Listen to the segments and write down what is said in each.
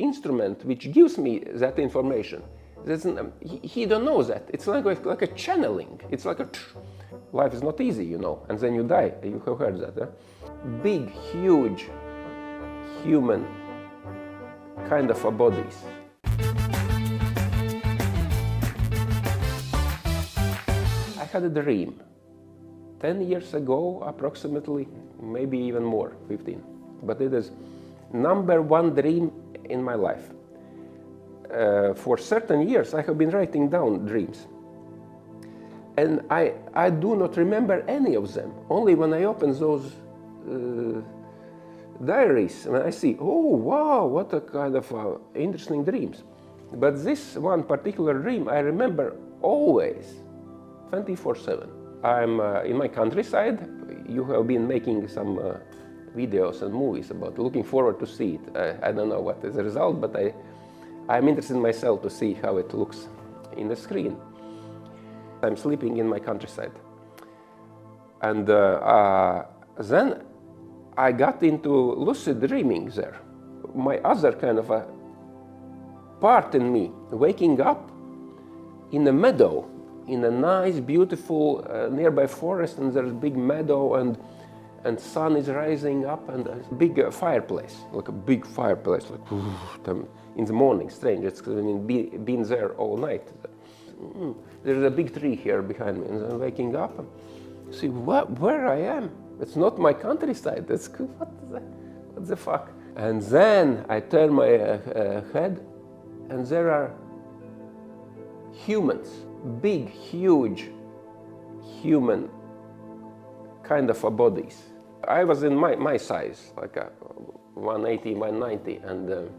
instrument which gives me that information. He don't know that. It's like a channeling. It's like a... Life is not easy, you know, and then you die. You have heard that, huh? Big, huge, human kind of a bodies. I had a dream 10 years ago, approximately, maybe even more, 15. But it is number one dream in my life. For certain years, I have been writing down dreams. And I do not remember any of them. Only when I open those diaries, when I see, oh, wow, what a kind of interesting dreams. But this one particular dream, I remember always, 24/7. I'm in my countryside. You have been making some videos and movies about looking forward to see it. I don't know what is the result, but I'm interested in myself to see how it looks in the screen. I'm sleeping in my countryside. And then I got into lucid dreaming there. My other kind of a part in me, waking up in a meadow, in a nice, beautiful nearby forest, and there's a big meadow, and sun is rising up, and a big fireplace, like a big fireplace, like in the morning. Strange, it's been there all night. There's a big tree here behind me, and I'm waking up and see where I am. It's not my countryside. It's what the fuck? And then I turn my head, and there are humans, big, huge, human kind of bodies. I was in my size, like a 180, 190, and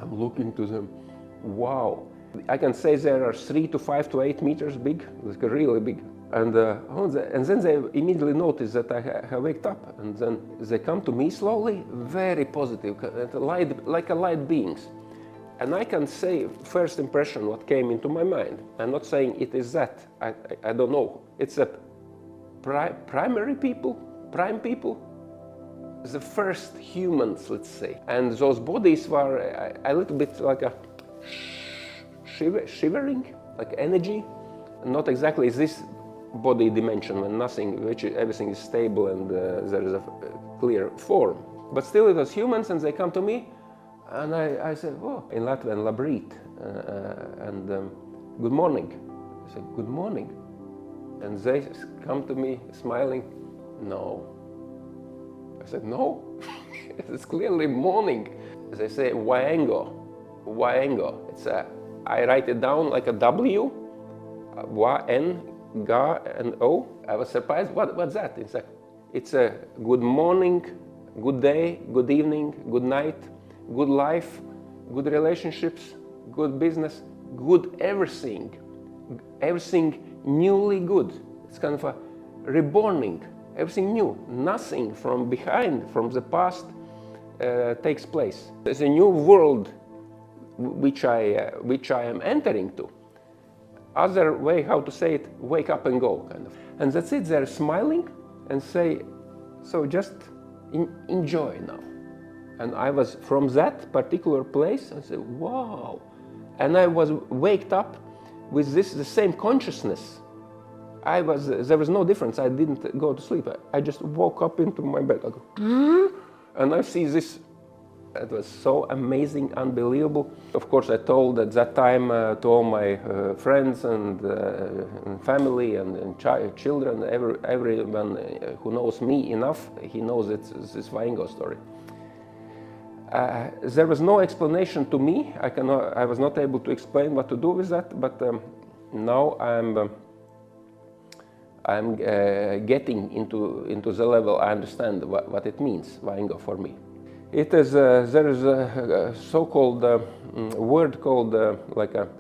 I'm looking to them. Wow. I can say there are 3 to 5 to 8 meters big, like really big. And then they immediately notice that I have waked up, and then they come to me slowly, very positive, like a light beings. And I can say first impression what came into my mind. I'm not saying it is that. I don't know. It's a prime people, the first humans, let's say. And those bodies were a little bit like a shivering, like energy. Not exactly this body dimension when everything is stable and there is a clear form. But still it was humans, and they come to me, and I said, oh, in Latvian, labrit, and good morning. I said, good morning. And they come to me smiling, no. I said, no, it's clearly morning. They say, waengo. It's I write it down like a W, N, G, and O. I was surprised, what's that? It's a good morning, good day, good evening, good night, good life, good relationships, good business, good everything newly good. It's kind of a reborning, everything new, nothing from behind, from the past takes place. There's a new world which I am entering to. Other way how to say it, wake up and go, kind of. And that's it, they're smiling and say, so just enjoy now. And I was from that particular place, I said, wow. And I was waked up with the same consciousness. There was no difference, I didn't go to sleep. I just woke up into my bed, I go, and I see this. It was so amazing, unbelievable. Of course, I told at that time to all my friends and family and children, everyone who knows me enough, he knows it's this waengo story. There was no explanation to me. I was not able to explain what to do with that, but now I'm getting into the level I understand what it means, waengo, for me. It is there is a so-called word called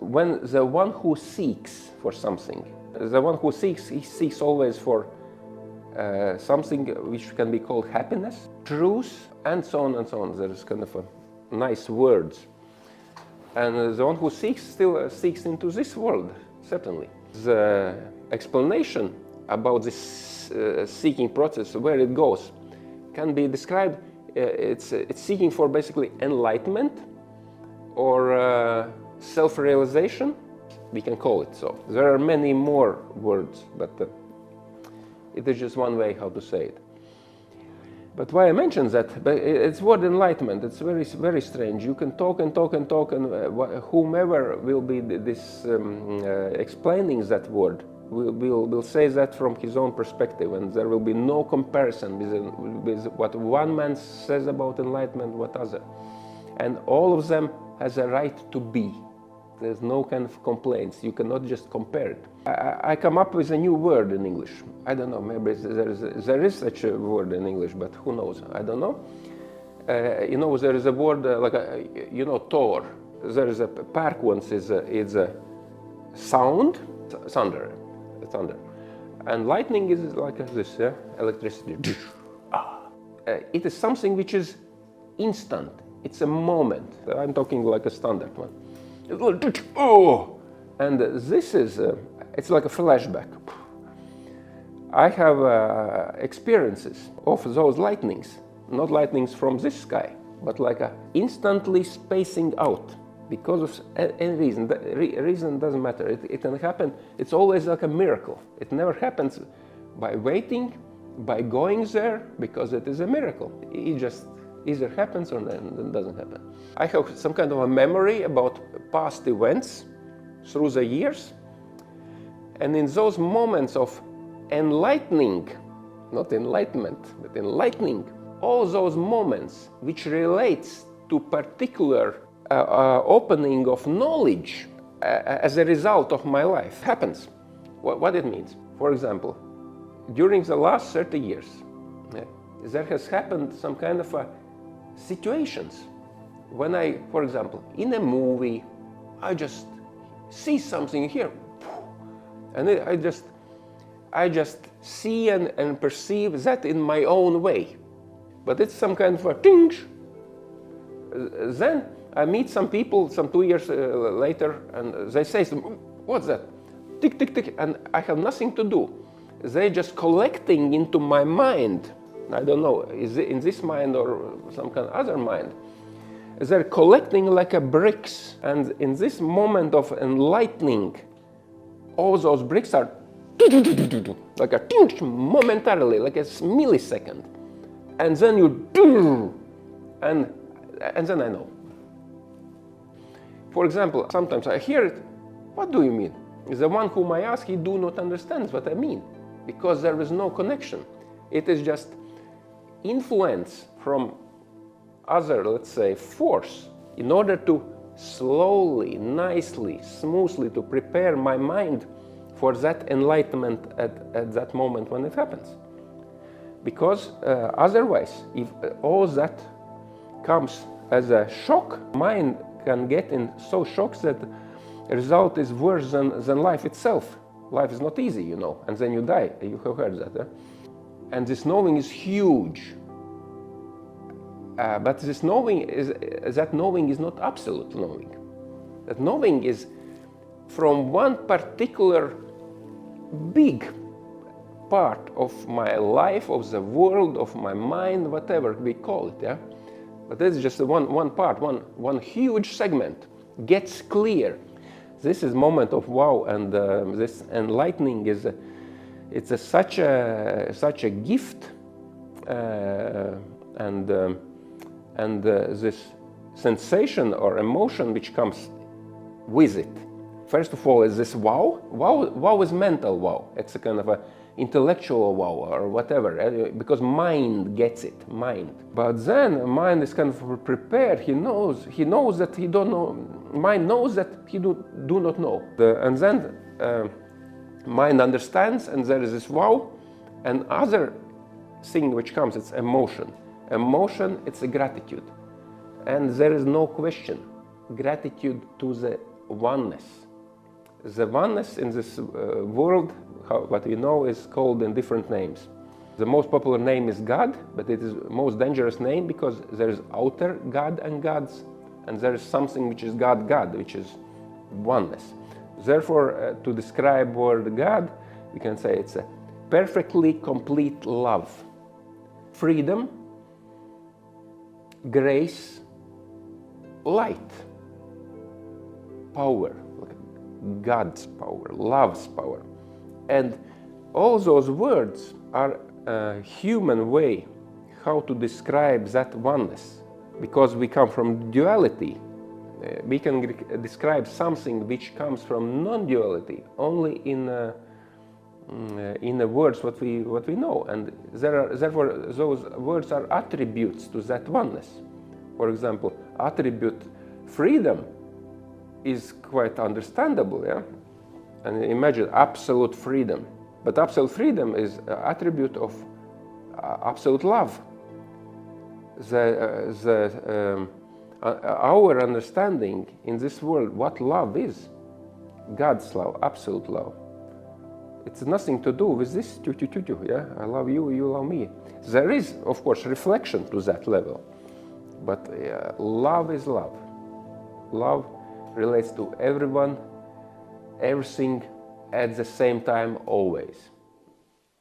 when the one who seeks for something. The one who seeks, he seeks always for something which can be called happiness, truth, and so on and so on. There is kind of nice words. And the one who seeks still seeks into this world, certainly. The explanation about this seeking process, where it goes, can be described. It's seeking for basically enlightenment, or self-realization. We can call it so. There are many more words, but it is just one way how to say it. But why I mention that, but it's word enlightenment. It's very, very strange. You can talk and talk and talk, and whomever will be explaining that word will say that from his own perspective, and there will be no comparison with what one man says about enlightenment, what other. And all of them has a right to be. There's no kind of complaints. You cannot just compare it. I come up with a new word in English. I don't know, maybe there is such a word in English, but who knows? I don't know. You know, there is a word you know, Thor. There is a park once is a sound, thunder. And lightning is like this, yeah? Electricity. It is something which is instant. It's a moment. I'm talking like a standard one. Oh, and this is it's like a flashback. I have experiences of those lightnings, not lightnings from this sky, but like a instantly spacing out because of any reason. The reason doesn't matter. It can happen. It's always like a miracle. It never happens by waiting, by going there, because it is a miracle. It just either happens or then doesn't happen. I have some kind of a memory about past events through the years, and in those moments of enlightening, not enlightenment, but enlightening, all those moments which relates to particular opening of knowledge as a result of my life happens. What it means? For example, during the last 30 years, there has happened some kind of situations when I, for example, in a movie, I just see something here, and I just see and perceive that in my own way, but it's some kind of a ting. Then I meet some people some 2 years later, and they say, "What's that? Tick, tick, tick," and I have nothing to do. They just collecting into my mind. I don't know, is it in this mind or some kind of other mind? They're collecting like a bricks, and in this moment of enlightening, all those bricks are like a momentarily, like a millisecond, and then you and then I know. For example, sometimes I hear it. What do you mean? The one whom I ask, he do not understand what I mean, because there is no connection. It is just influence from other, let's say, force, in order to slowly, nicely, smoothly to prepare my mind for that enlightenment at that moment when it happens. Because otherwise, if all that comes as a shock, mind can get in so shocks that the result is worse than life itself. Life is not easy, you know, and then you die. You have heard that, And this knowing is huge. But this knowing is not absolute knowing. That knowing is from one particular big part of my life, of the world, of my mind, whatever we call it, But this is just one part, one huge segment gets clear. This is moment of wow, and this enlightening is such a gift, and this sensation or emotion which comes with it. First of all, is this wow. Wow is mental wow. It's a kind of a intellectual wow or whatever, because mind gets it, mind. But then mind is kind of prepared. He knows that he don't know. Mind knows that he do not know. And then mind understands, and there is this wow. And other thing which comes, it's emotion. Emotion, it's a gratitude. And there is no question. Gratitude to the oneness. The oneness in this world, what we know, is called in different names. The most popular name is God, but it is the most dangerous name because there is outer God and gods, and there is something which is God, which is oneness. Therefore, to describe word God, we can say it's a perfectly complete love, freedom, grace, light. power, like God's power, love's power. And all those words are a human way how to describe that oneness. Because we come from duality, we can describe something which comes from non-duality only in the words what we know, and therefore those words are attributes to that oneness. For example, attribute freedom is quite understandable, yeah. And imagine absolute freedom, but absolute freedom is an attribute of absolute love. Our understanding in this world what love is, God's love, absolute love. It's nothing to do with this, yeah, I love you, you love me. There is, of course, reflection to that level, but love is love. Love relates to everyone, everything, at the same time, always.